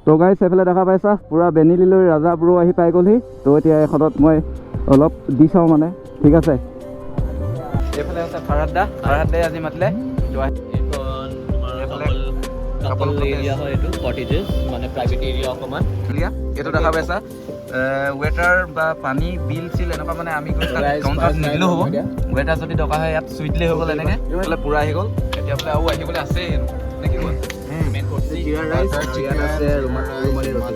তো গাইছ এইফালে দেখা পাইছা পুৰা বেনিলিলৈ ৰাজা ব্ৰো আহি পাই গ'লহি। তো এতিয়া এখনত মই অলপ দি চাওঁ মানে, ঠিক আছে। এইফালে আছে ফাৰহাদে আজি মাতিলে। কাপল এৰিয়া হয় এইটো, কটেজেছ মানে প্ৰাইভেট এৰিয়া অকণমান। এইটো দেখা পাইছা ৱেটাৰ বা পানী বিল চিল এনেকুৱা মানে আমি কাউণ্টাৰত নিদিলেও হ'ব। ৱেটাৰ যদি দৰকাৰ হয় ইয়াত চুই দিলেই হৈ গ'ল। এনেকৈ বোলে পূৰা আহি গ'ল। এতিয়া বোলে আৰু আহিবলৈ আছেই নে কি কয়? জিৰা ৰাইচ, চিকেন আছে, ৰুমালী ৰুটি।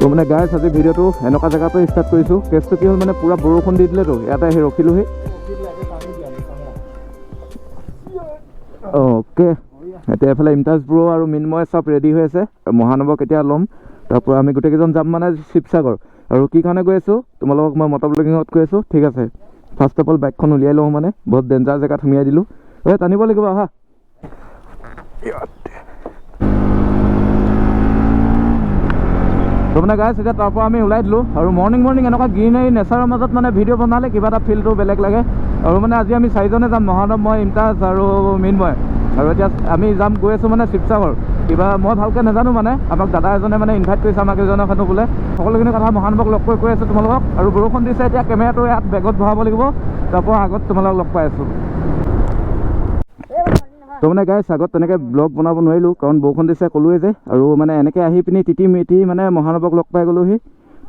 তো মানে গাইছ আজি ভিডিঅ'টো এনেকুৱা জেগাৰ পৰা ষ্টাৰ্ট কৰিছোঁ। কেছটো কি হ'ল মানে পূৰা বৰষুণ দি দিলেতো ইয়াতে আহি ৰখিলোহি। অ'কে, এতিয়া এইফালে ইমতাজ ব্ৰো আৰু মিনময় চব ৰেডি হৈ আছে। মহানৱক এতিয়া ল'ম, তাৰপৰা আমি গোটেইকেইজন যাম মানে শিৱসাগৰ। আৰু কি কাৰণে গৈ আছোঁ তোমালোকক মই মটৰ ব্লগিঙত কৈ আছোঁ, ঠিক আছে। ফাৰ্ষ্ট অফ অল বাইকখন উলিয়াই লওঁ, মানে বহুত ডেঞ্জাৰ জেগাত সুমিয়াই দিলোঁ। টানিব লাগিব আহা। তো মানে গাইছ এতিয়া তাৰপৰা আমি ওলাই দিলোঁ। আৰু মৰ্ণিং এনেকুৱা গ্ৰীনাৰী নেচাৰৰ মাজত মানে ভিডিঅ' বনালে কিবা এটা ফিলটো বেলেগ লাগে। আৰু মানে আজি আমি 4জনে যাম, মহানৱ, মই, ইমতাজ আৰু মিনময়। আৰু এতিয়া আমি গৈ আছোঁ মানে শিৱসাগৰ। কিবা মই ভালকৈ নাজানো মানে, আমাক দাদা এজনে মানে ইনভাইট কৰিছে আমাক এজনৰ খানো বোলে। সকলোখিনি কথা মহানৱক লগ কৈ আছোঁ তোমালোকক। আৰু বৰষুণ দিছে, এতিয়া কেমেৰাটো ইয়াত বেগত ভৰাব লাগিব। তাৰপৰা আগত তোমালোকক লগ পাই আছোঁ। তো মানে গাইছ আগত তেনেকৈ ব্লগ বনাব নোৱাৰিলোঁ, কাৰণ বৰষুণ দিছে ক'লোৱে যে। আৰু মানে এনেকৈ আহি পিনি তিতি মিতি মানে মহানৱক লগ পাই গ'লোহি।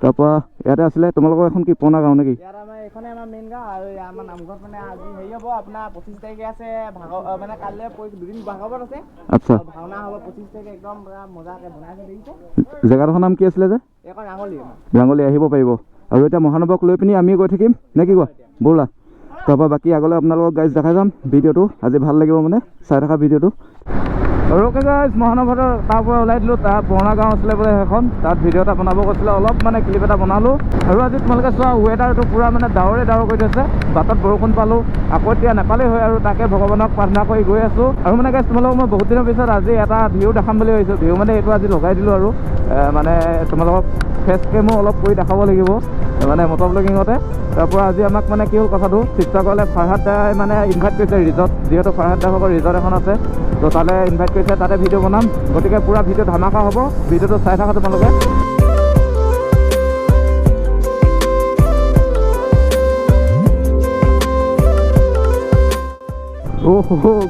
তাৰপৰা ইয়াতে আছিলে তোমালোকৰ এখন কি পুৰণা গাঁও নেকি? ইয়াত আমাৰ এইখনে আমাৰ মেইন গাঁও। আৰু আমাৰ নামঘৰত মানে আজি হেৰি হ'ব আপোনাৰ 25 তাৰিখে আছে মানে কাইলৈ দুদিন ভাগৱত আছে। আচ্ছা, ভাওনা হ'ব 25 তাৰিখে, একদম পুৰা মজাকৈ বনাইছে দেখিছে। জেগাডোখৰ নাম কি আছিলে যে? এইখন ৰাঙলী। ৰাঙলী আহিব পাৰিব। আৰু এতিয়া মহানৱক লৈ পিনি আমি গৈ থাকিম নে কি কোৱা? ব'লা। তাৰপৰা বাকী আগলৈ আপোনালোকক গাইজ দেখাই যাম ভিডিঅ'টো। আজি ভাল লাগিব মানে চাই থকা ভিডিঅ'টো। আৰু অ'কে গাইজ মহানৱৰ তাৰপৰা ওলাই দিলোঁ। তাৰ পুৰণা গাঁও আছিলে বোলে সেইখন, তাত ভিডিঅ' এটা বনাব কৈছিলে, অলপ মানে ক্লিপ এটা বনালোঁ। আৰু আজি তোমালোকে চোৱা ৱেডাৰটো পূৰা মানে ডাৱৰে কৰি থৈছে। বাটত বৰষুণ পালোঁ, আকৌ এতিয়া নাপালেই হয়। আৰু তাকে ভগৱানক প্ৰাৰ্থনা কৰি গৈ আছোঁ। আৰু মানে গাইজ তোমালোকক মই বহুত দিনৰ পিছত আজি এটা ভিউ দেখাম বুলি ভাবিছোঁ। ভিউ মানে এইটো আজি লগাই দিলোঁ। আৰু মানে তোমালোকক ফেচ কেমো অলপ কৰি দেখাব লাগিব মানে মটৰ ব্লগিঙতে। তাৰপৰা আজি আমাক মানে কি হ'ল কথাটো, শিৱসাগৰলৈ ফাৰহাদ দাই মানে ইনভাইট কৰিছে ৰিজৰ্ট, যিহেতু ফাৰহাদ দাহঁতৰ ৰিজৰ্ট এখন আছে। তো তালৈ ইনভাইট কৰিছে, তাতে ভিডিঅ' বনাম। গতিকে পূৰা ভিডিঅ' ধামাকা হ'ব, ভিডিঅ'টো চাই থাকা তোমালোকে।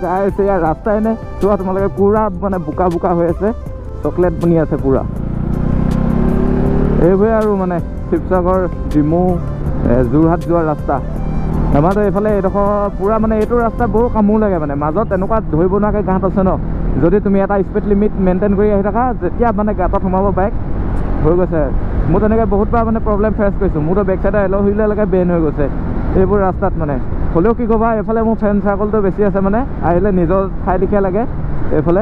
গাইছ ইয়াৰ ৰাস্তাই নে চোৱা তোমালোকে, পূৰা মানে বোকা হৈ আছে, চকলেট বনি আছে পূৰা। এইবোৰে আৰু মানে শিৱসাগৰ ডিমৌ যোৰহাট যোৱাৰ ৰাস্তা। আমাৰতো এইফালে এইডোখৰ পূৰা মানে এইটো ৰাস্তা বৰ কামোৰ লাগে মানে, মাজত এনেকুৱা ধৰিব নোৱাৰাকৈ গাঁত আছে ন। যদি তুমি এটা স্পীড লিমিট মেইনটেইন কৰি আহি থাকা, যেতিয়া মানে গাঁতত সোমাব বাইক হৈ গৈছে। মোৰ তেনেকৈ বহুতবাৰ মানে প্ৰব্লেম ফেচ কৰিছোঁ। মোৰতো বেক চাইডৰ এল হুইললৈকে বেন হৈ গৈছে এইবোৰ ৰাস্তাত মানে। হ'লেও কি ক'বা, এইফালে মোৰ ফ্ৰেণ্ড চাৰ্কলটো বেছি আছে মানে, আহিলে নিজৰ ঠাই লিখীয়া লাগে এইফালে।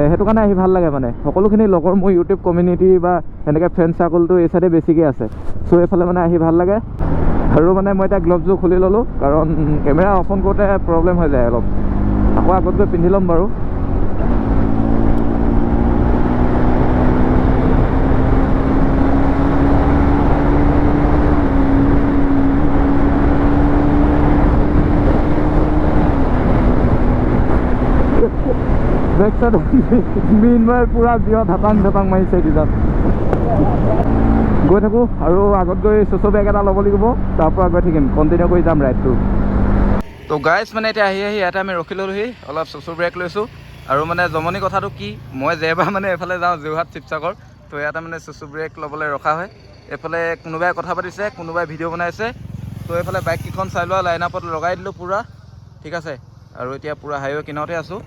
সেইটো কাৰণে আহি ভাল লাগে মানে। সকলোখিনি লগৰ মোৰ ইউটিউব কমিউনিটি বা এনেকৈ ফ্ৰেণ্ড চাৰ্কলটো এই চাইডে বেছিকৈ আছে। চ' এইফালে মানে আহি ভাল লাগে। আৰু মানে মই এতিয়া গ্লভছযোৰ খুলি ল'লোঁ, কাৰণ কেমেৰা অফ অন কৰোঁতে প্ৰব্লেম হৈ যায় অলপ। আকৌ আগত গৈ পিন্ধি ল'ম বাৰু। বেক চাইড মিনময় পূৰা বিয় ধাপাং মাৰিছে কিজাত। গৈ থাকোঁ আৰু আগত গৈ চুচু বেগ এটা ল'ব লাগিব, তাৰপৰা গৈ থাকিম, কণ্টিনিউ কৰি যাম ৰাইডটো। তো গাইজ মানে এতিয়া আহি ইয়াতে আমি ৰখি ল'লোহি, অলপ চুচু ব্ৰেক লৈছোঁ। আৰু মানে জমনি কথাটো কি, মই যেবাৰ মানে এইফালে যাওঁ যোৰহাট শিৱসাগৰ, তো ইয়াতে মানে চুচু ব্ৰেক ল'বলৈ ৰখা হয়। এইফালে কোনোবাই কথা পাতিছে, কোনোবাই ভিডিঅ' বনাইছে। তো এইফালে বাইককেইখন চাই লোৱা লাইন আপত লগাই দিলোঁ পূৰা, ঠিক আছে। আৰু এতিয়া পূৰা হাইৱে কিনাৰতে আছোঁ।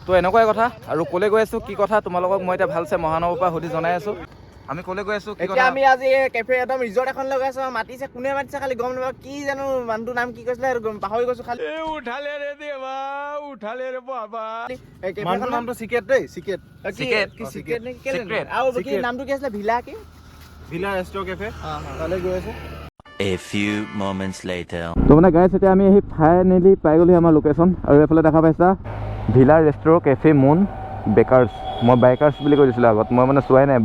তো এনেকুৱাই কথা। আৰু ক'লৈ গৈ আছোঁ কি কথা তোমালোকক মই এতিয়া ভালছে মহানৱৰ পৰা সুধি জনাই আছোঁ। আমি ক'লৈ গৈ আছোঁ কি কথা? আমি আজি কেফে একদম ৰিজৰ্ট এখন লগাই আছোঁ। মাতিছে, কোনে মাতিছে খালি গম নাপাওঁ, কি জানো মানুহটোৰ নাম কি কৈছিলে সেইটো পাহৰি গৈছোঁ। খালি উঠালে ৰে দেৱা, উঠালে ৰে বাবা। কেফেখনৰ নামটো চিক্ৰেট দেই, চিক্ৰেট নে কি আৰু কি নামটো কি আছিলে, ভিলা RestroCafe, তালৈ গৈ আছোঁ। A few moments later. তো মানে গাইছ এতিয়া আমি আহি ফাইনেলি পাই গ'লো আমাৰ লোকেশ্যন। আৰু এইফালে দেখা পাইছা ভিলা RestroCafe মুন বেকাৰ্ছ। মই বাইকাৰ্ছ বুলি কৈ দিছিলোঁ আগত, মই মানে চোৱাই নাই।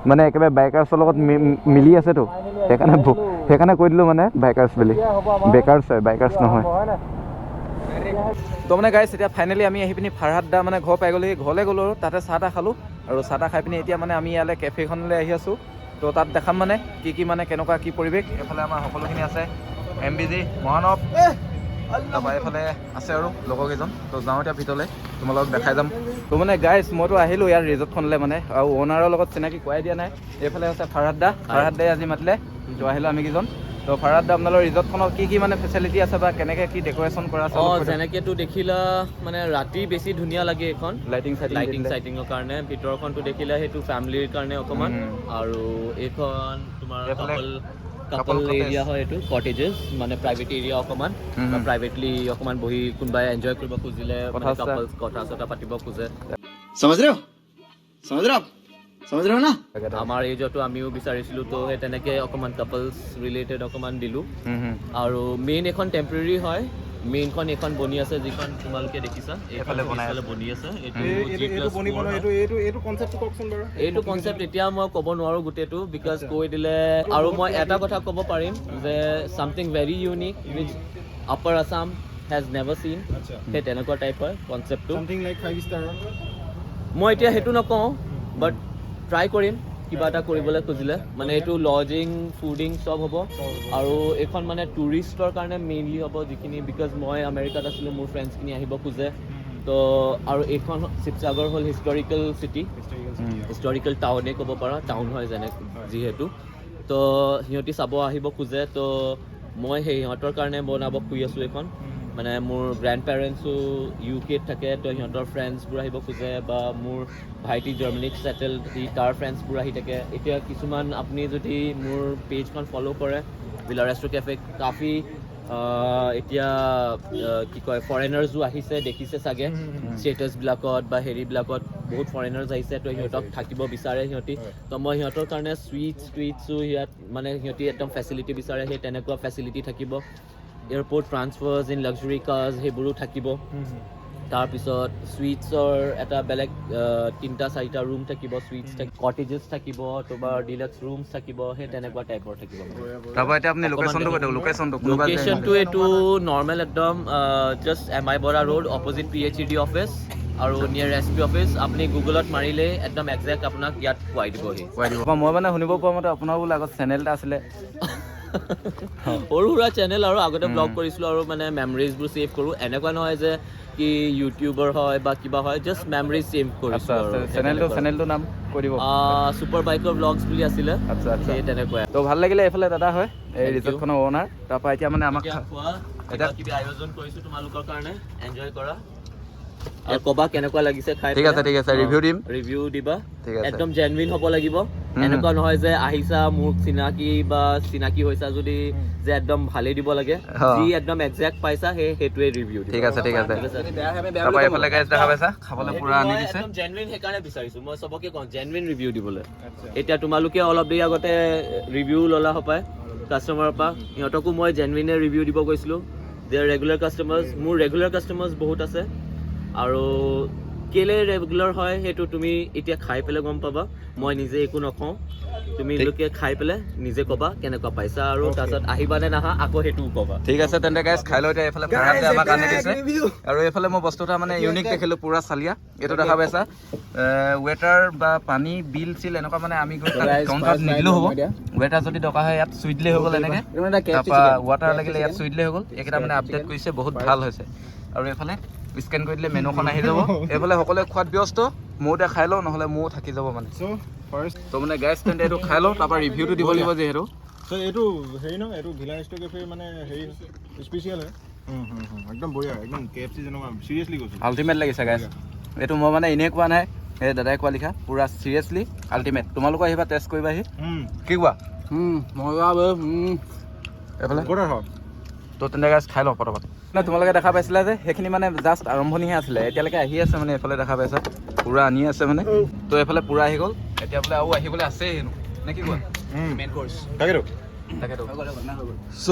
মানে একেবাৰে বাইকাৰ্ছৰ লগত মিলি আছেতো। সেইকাৰণে কৈ দিলোঁ মানে বাইকাৰ্ছ বুলি। বেকাৰ্ছ হয়, বাইকাৰ্ছ নহয়। তো মানে গাইছ এতিয়া ফাইনেলি আমি আহি পিনি ফাৰহাদদা মানে ঘৰ পাই গ'লো। ঘৰলৈ গ'লোঁ আৰু তাতে চাহ তাহ খালোঁ আৰু চাহ তাহ খাই পিনি এতিয়া মানে আমি ইয়ালৈ কেফেখনলৈ আহি আছোঁ। তো তাত দেখাম মানে কি মানে কেনেকুৱা কি পৰিৱেশ। এইফালে আমাৰ সকলোখিনি আছে, MBG মহানৱ, তাৰপৰা এইফালে আছে আৰু লগৰকেইজন। তো যাওঁ এতিয়া ভিতৰলৈ, তোমালোকক দেখাই যাম। তো মানে গাইছ মইতো আহিলোঁ ইয়াৰ ৰিজৰ্টখনলৈ মানে, আৰু অ'নাৰৰ লগত চিনাকি কৰাই দিয়া নাই। এইফালে আছে ফাৰহাদদাই আজি মাতিলে, তো আহিলোঁ আমি কেইজন। তো ফাৰহাদদা আপোনালোকৰ ৰিজৰ্টখনত কি মানে ফেচিলিটি আছে বা কেনেকৈ কি ডেক'ৰেশ্যন কৰা আছে? যেনেকেতো দেখিলা মানে ৰাতি বেছি ধুনীয়া লাগে এইখন লাইটিং চাইটিঙৰ কাৰণে। ভিতৰখনটো দেখিলা সেইটো ফেমিলিৰ কাৰণে অকণমান, আৰু এইখন তোমাৰ কাপল এৰিয়া হয়। এইটো কটেজেছ মানে প্ৰাইভেট এৰিয়া অকণমান, প্ৰাইভেটলি অকণমান বহি কোনোবাই এনজয় কৰিব খুজিলে, কাপলছ কথা চথা পাতিব খোজে। আমাৰ এজতো আমিও বিচাৰিছিলোঁ, তো সেই তেনেকে অকণমান কাপলছ ৰিলেটেড অকণমান দিলোঁ। আৰু মেইন এখন টেম্পৰেৰী হয়, মেইনখন এখন বনি আছে যিখন তোমালোকে দেখিছা এইফালে বনি আছে। এইটো কনচেপ্ট এতিয়া মই ক'ব নোৱাৰোঁ গোটেইটো, বিকজ কৈ দিলে। আৰু মই এটা কথা ক'ব পাৰিম যে something very unique wish upper Assam has never চিন। সেই তেনেকুৱা টাইপ হয় কনচেপ্টটো। মই এতিয়া সেইটো নকওঁ, বাট ট্ৰাই কৰিম কিবা এটা কৰিবলৈ খুজিলে। মানে এইটো লজিং ফুডিং চব হ'ব, আৰু এইখন মানে টুৰিষ্টৰ কাৰণে মেইনলি হ'ব যিখিনি, বিকজ মই আমেৰিকাত আছিলোঁ, মোৰ ফ্ৰেণ্ডছখিনি আহিব খোজে। তো আৰু এইখন শিৱসাগৰ হ'ল হিষ্টৰিকেল চিটি, হিষ্টৰিকেল টাউনেই ক'ব পাৰা, টাউন হয় যিহেতু। তো সিহঁতি চাব আহিব খোজে, তো মই সিহঁতৰ কাৰণে বনাব খুজি আছোঁ এইখন। মানে মোৰ গ্ৰেণ্ড পেৰেণ্টছো UK থাকে, তো সিহঁতৰ ফ্ৰেণ্ডছবোৰ আহিব খোজে, বা মোৰ ভাইটি জাৰ্মানীত ছেটেল, তাৰ ফ্ৰেণ্ডছবোৰ আহি থাকে। এতিয়া কিছুমান আপুনি যদি মোৰ পেজখন ফ'ল' কৰে RestroCafe, কাফি এতিয়া কি কয় ফৰেনাৰ্ছো আহিছে, দেখিছে চাগে ষ্টেটাছবিলাকত বা হেৰিবিলাকত বহুত ফৰেনাৰ্ছ আহিছে, তো সিহঁতক থাকিব বিচাৰে সিহঁতি। তো মই সিহঁতৰ কাৰণে টুইটছো ইয়াত মানে সিহঁতি একদম ফেচিলিটি বিচাৰে, সেই তেনেকুৱা ফেচিলিটি থাকিব। এয়াৰপৰ্ট ট্ৰান্সফাৰ্ছ ইন লাক্সাৰী কাৰ্ছ সেইবোৰো থাকিব। তাৰপিছত চুইটছৰ এটা বেলেগ 3-4টা ৰুম থাকিব, চুইটছ থাকিব, কটেজেছ থাকিব, তোমাৰ ডিলাক্স ৰুমছ থাকিব, সেই তেনেকুৱা টাইপৰ থাকিব। তাৰপৰা এতিয়া আপুনি লোকেশ্যনটো এইটো নৰ্মেল একদম just MI Bora road opposite PHED office আৰু নিয়াৰ SP অফিচ। আপুনি গুগলত মাৰিলে একদম একজেক্ট আপোনাক ইয়াত পোৱাই দিবহি। মই মানে শুনিব পোৱা মতে আপোনাৰ বোলে আগত চেনেল এটা আছিলে। সৰু সুৰা চেনেল আৰু আগতে ব্লগ কৰিছিলোঁ, আৰু মানে মেমৰিজবোৰ ছেভ কৰোঁ। এনেকুৱা নহয় যে কি ইউটিউবাৰ হয় বা কিবা হয়, জাষ্ট মেমৰিজ ছেভ কৰিছোঁ। চেনেলটোৰ নাম কৈ দিব। ছুপাৰ বাইকৰ ব্লগছ বুলি আছিলে। সেই তেনেকুৱাই। তো ভাল লাগিলে। এইফালে দাদা হয় এই ৰিজৰ্টখনৰ অ'নাৰ। তাৰপৰা এতিয়া মানে আমাক কিবা আয়োজন কৰিছোঁ তোমালোকৰ কাৰণে, এনজয় কৰা আৰু ক'বা কেনেকুৱা লাগিছে খাই। ঠিক আছে ৰিভিউ দিবা, একদম জেনুইন হ'ব লাগিব। এনেকুৱা নহয় যে আহিছা মোৰ চিনাকি হৈছা যদি যে একদম ভালেই দিব লাগে, যি একদম একজেক্ট পাইছা সেইটোৱে ৰিভিউ দিবা। ঠিক আছে। তাৰপৰা এইফালে গাইছ দেখা পাইছা, খাবলৈ পুৰা আনি দিছে। একদম জেনুইন, সেইকাৰণে বিচাৰিছোঁ মই চবকে কওঁ জেনুইন ৰিভিউ দিবলৈ। এতিয়া তোমালোকে অলপ দেৰি আগতে ৰিভিউ ল'লা হপায় কাষ্টমাৰৰ পৰা, সিহঁতকো মই জেনুইনে ৰিভিউ দিব গৈছিলোঁ। দে আৰ ৰেগুলাৰ কাষ্টমাৰ্ছ, মোৰ ৰেগুলাৰ কাষ্টমাৰ্ছ বহুত আছে। আৰু কেলে ৰেগুলাৰ হয় সেইটো তুমি এতিয়া খাই পেলাই গম পাবা, মই নিজে একো নকওঁ। তুমি লোকে খাই পেলাই নিজে ক'বা কেনেকুৱা পাইছা, আৰু তাৰপিছত আহিবা নে নাহা আকৌ সেইটোও ক'বা। ঠিক আছে তেন্তে গাইছ, খাই লৈ এতিয়া এইফালে ফাৰহাদে আমাক আনি দিছে। আৰু এইফালে মই বস্তু এটা মানে ইউনিক দেখিলোঁ, পুৰা চালিয়া। এইটো দেখা পাইছা, ৱেটাৰ বা পানী বিল চিল এনেকুৱা মানে আমি গৈ কাউণ্টাৰত নিদিলেও হ'ব। ৱেটাৰ যদি দৰকাৰ হয় ইয়াত চুই দিলেই হৈ গ'ল এনেকৈ। তাৰপৰা ৱাটাৰ লাগিলে ইয়াত চুই দিলেই হৈ গ'ল। এইকেইটা মানে আপডেট কৰিছে, বহুত ভাল হৈছে। আৰু এইফালে স্কেন কৰি দিলে মেনুখন আহি যাব। এইফালে সকলোৱে খোৱাত ব্যস্ত, ময়ো এতিয়া খাই লওঁ, নহ'লে ময়ো থাকি যাব মানে। তো মানে গাইছ তেন্তে এইটো খাই লওঁ, তাৰপৰা ৰিভিউটো দিব লাগিব যিহেতু। এইটো হেৰি ন, এইটো RestroCafe মানে হেৰি স্পেচিয়েল হয়। একদম বঢ়িয়া, একদম KFC যেনেকুৱা, চিৰিয়াছলি কৈছোঁ। আল্টিমেট লাগিছে গাইছ। এইটো মই মানে এনেই কোৱা নাই, এই দাদাই কোৱা লিখা, পুৰা চিৰিয়াছলি আল্টিমেট। তোমালোকো আহিবা, টেষ্ট কৰিবাহি। কি কোৱা? এইফালে তো তেন্তে গাইছ খাই লওঁ পটাপট। তোমালোকে দেখা পাইছিলা যে সেইখিনি মানে জাষ্ট আৰম্ভণিহে আছিলে, এতিয়ালৈকে আহি আছে মানে। এইফালে দেখা পাইছা পুৰা আনি আছে মানে। তো এইফালে পুৰা আহি গ'ল, এতিয়া বোলে আৰু আহিবলৈ আছেই হেনো, নে কি কোৱা? মেইন কোৰ্চ তাকেতো। চ'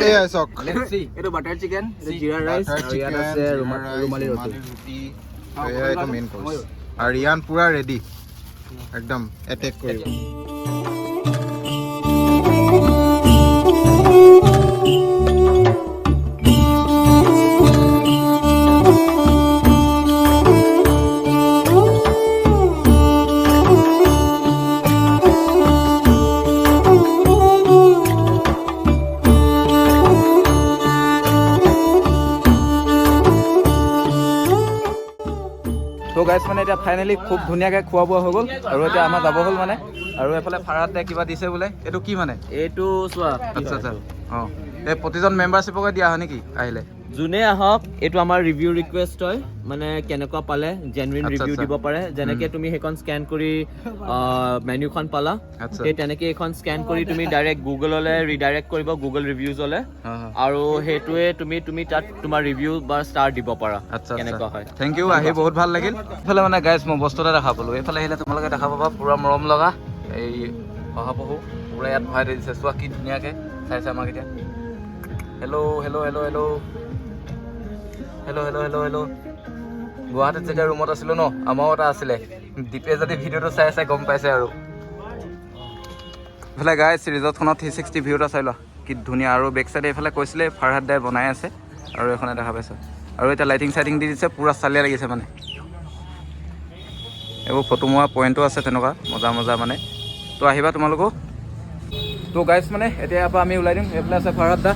এয়া চাওক, এইটো বাটাৰ চিকেন, জিৰা ৰাইচ, আৰু ইয়াত আছে ৰুমালী ৰুটি। এয়া এইটো মেইন কোৰ্চ, আৰু ৰিয়ান পুৰা ৰেডি একদম এটেক কৰিব। গাইছ মানে এতিয়া ফাইনেলি খুব ধুনীয়াকৈ খোৱা বোৱা হৈ গ'ল আৰু এতিয়া আমাৰ যাব হ'ল মানে আৰু এফালে ফাৰাতে কিবা দিছে বোলে এইটো কি মানে এইটো চোৱা আচ্ছা আচ্ছা অঁ এই প্ৰতিজন মেম্বাৰশ্বিপকে দিয়া হয় নেকি আহিলে যোনে আহক এইটো আমাৰ ৰিভিউ ৰিকুৱেষ্ট হয় মানে কেনেকুৱা পালে জেনুইন ৰিভিউ দিব পাৰে যেনেকৈ তুমি সেইখন স্কেন কৰি মেনুখন পালা সেই তেনেকৈ এইখন স্কেন কৰি তুমি ডাইৰেক্ট গুগললৈ ৰিডাইৰেক্ট কৰিব গুগল ৰিভিউজলৈ আৰু সেইটোৱে তুমি তাত তোমাৰ ৰিভিউ বা ষ্টাৰ দিব পাৰা আচ্ছা কেনেকুৱা হয় থেংক ইউ আহি বহুত ভাল লাগিল এইফালে মানে গাইজ মই বস্তু এটা দেখা পালোঁ এইফালে আহিলে তোমালোকে দেখা পাবা পূৰা মৰম লগা এই শহাপহু পূৰা ইয়াত ভৰাই দি দিছে চোৱা কি ধুনীয়াকৈ চাইছে আমাক এতিয়া hello' hello' hello' hello' hello' hello' hello' hello' গুৱাহাটীত যেতিয়া ৰুমত আছিলোঁ ন আমাৰো এটা আছিলে দীপে যদি ভিডিঅ'টো চাই চাই গম পাইছে আৰু এইফালে গাইজ ৰিজৰ্টখনত 360 ভিউ এটা চাই লোৱা কি ধুনীয়া আৰু বেক চাইডে এইফালে কৈছিলে ফাৰহাদ দাই বনাই আছে আৰু এইখনে দেখা পাইছে আৰু এতিয়া লাইটিং চাইটিং দি দিছে পূৰা চালিয়া লাগিছে মানে এইবোৰ ফটো মৰা পইণ্টো আছে তেনেকুৱা মজা মজা মানে তো আহিবা তোমালোকো তো গাইজ মানে এতিয়া ইয়াৰ পৰা আমি ওলাই দিম এইফালে আছে ফাৰহাদ দা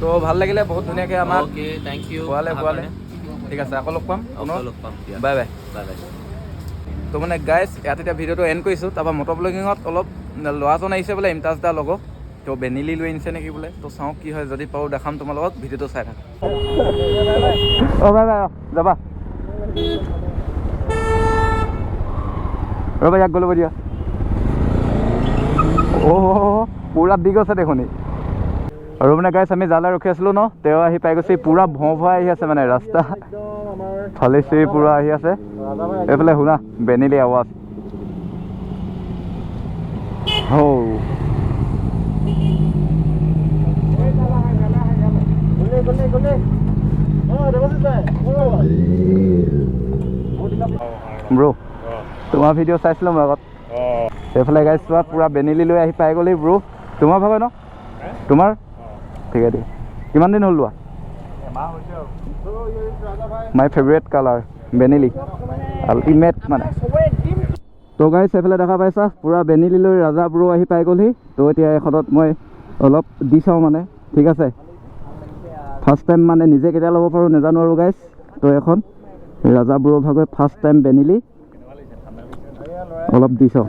তো ভাল লাগিলে বহুত ধুনীয়াকৈ আমাক থেংক ইউ খোৱালে ঠিক আছে আকৌ লগ পাম বাই বাই বাই বাই তো মানে গাইজ ইয়াত এতিয়া ভিডিঅ'টো এণ্ড কৰিছোঁ তাৰপৰা মটৰ ব্লগিঙত অলপ ল'ৰাজন আহিছে বোলে ইমতাজ দা লগত তো বেনিলি লৈ আনিছে নেকি বোলে তো চাওঁ কি হয় যদি পাৰোঁ দেখাম তোমাৰ লগত ভিডিঅ'টো চাই থাকা অঁ বাই বাই যাবা ৰ'বা ইয়াক গ'লো দিয়া অ' পূৰা দি গৈছে দেখোন আৰু মানে গাইছ আমি জালে ৰখি আছিলোঁ ন তেওঁ আহি পাই গৈছে পূৰা ভৰাই আহি আছে মানে ৰাস্তা ফালি চিৰি পূৰা আহি আছে এইফালে শুনা বেনিলি আৱাজ ব্ৰ তোমাৰ ভিডিঅ' চাইছিলোঁ মই আগত সেইফালে গাইছ চোৱা পূৰা বেনিলি লৈ আহি পাই গ'লি ব্ৰ তোমাৰ ভাবে ন তোমাৰ ঠিক আছে কিমান দিন হ'ল লোৱা my favourite colour Benelli ultimate মানে তো গাইছ এইফালে দেখা পাইছা পূৰা বেনিলি লৈ ৰাজা ব্ৰ আহি পাই গ'লহি তো এতিয়া এখনত মই অলপ দি চাওঁ মানে ঠিক আছে ফাৰ্ষ্ট টাইম মানে নিজে কেতিয়া ল'ব পাৰোঁ নাজানো আৰু গাইছ তো এখন ৰাজা ব্ৰ ভাগৰ ফাৰ্ষ্ট টাইম বেনিলি অলপ দি চাওঁ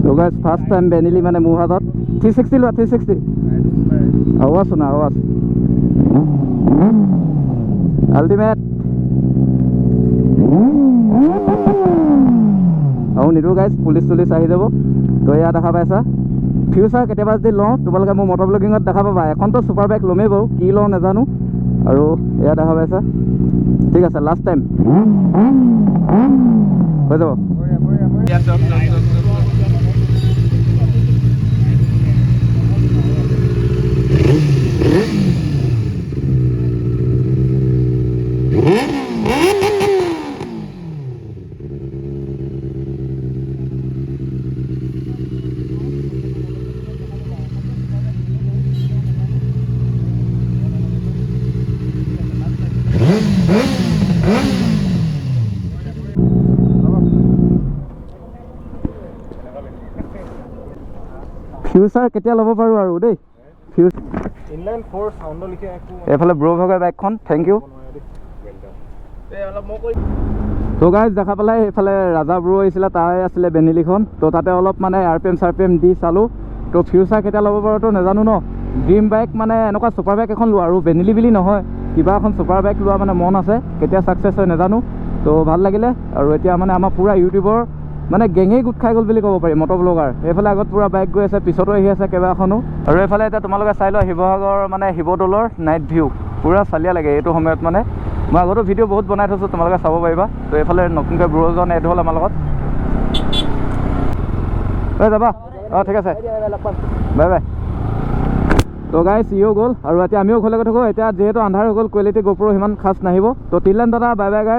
তো গাইছ ফাৰ্ষ্ট টাইম বেনিলি মানে মোৰ হাতত 360 লোৱা 360 আৱাজ শুনা আৱাজ আল্টিমেট আৰু নিদিওঁ গাইছ পুলিচ চুলিচ আহি যাব তো এয়া দেখা পাইছা ফিউচাৰ কেতিয়াবা যদি লওঁ তোমালোকে মোৰ মটৰ ব্লগিঙত দেখা পাবা এখনতো ছুপাৰ বাইক ল'মেই বাৰু কি লওঁ নাজানো আৰু এয়া দেখা পাইছা ঠিক আছে লাষ্ট টাইম হৈ যাব ফিউচাৰ কেতিয়া ল'ব পাৰোঁ আৰু দেই এইফালে ব্ৰ ভাগৰ বাইকখন থেংক ইউ তো গাইজ দেখা পালে এইফালে ৰাজা ব্ৰ আহিছিলে তাই আছিলে বেনিলিখন তো তাতে অলপ মানে RPM চাৰপিএম দি চালোঁ তো ফিউচাৰ কেতিয়া ল'ব পাৰোঁ তো নাজানো ন ড্ৰিম বাইক মানে এনেকুৱা ছুপাৰ বাইক এখন লোৱা আৰু বেনিলি বুলি নহয় কিবা এখন ছুপাৰ বাইক লোৱা মানে মন আছে কেতিয়া ছাকচেছ হয় নাজানো তো ভাল লাগিলে আৰু এতিয়া মানে আমাৰ পূৰা ইউটিউবৰ মানে গেঙেই গোট খাই গ'ল বুলি ক'ব পাৰি মটৰ ব্লগাৰ এইফালে আগত পূৰা বাইক গৈ আছে পিছতো আহি আছে কেইবাখনো আৰু এইফালে এতিয়া তোমালোকে চাই লোৱা শিৱসাগৰ মানে শিৱদৌলৰ নাইট ভিউ পূৰা চালিয়া লাগে এইটো সময়ত মানে মই আগতো ভিডিঅ' বহুত বনাই থৈছোঁ তোমালোকে চাব পাৰিবা তো এইফালে নতুনকৈ ব্ৰজন এড হ'ল আমাৰ লগত যাবা অঁ ঠিক আছে বাই বাই তো গাইছ ইও গ'ল আৰু এতিয়া আমিও ঘৰলৈ গৈ থাকোঁ এতিয়া যিহেতু আন্ধাৰ হৈ গ'ল কোৱালিটি GoPro সিমান খাছ নাহিব তো তিলন দাদা বাই বাই গাইছ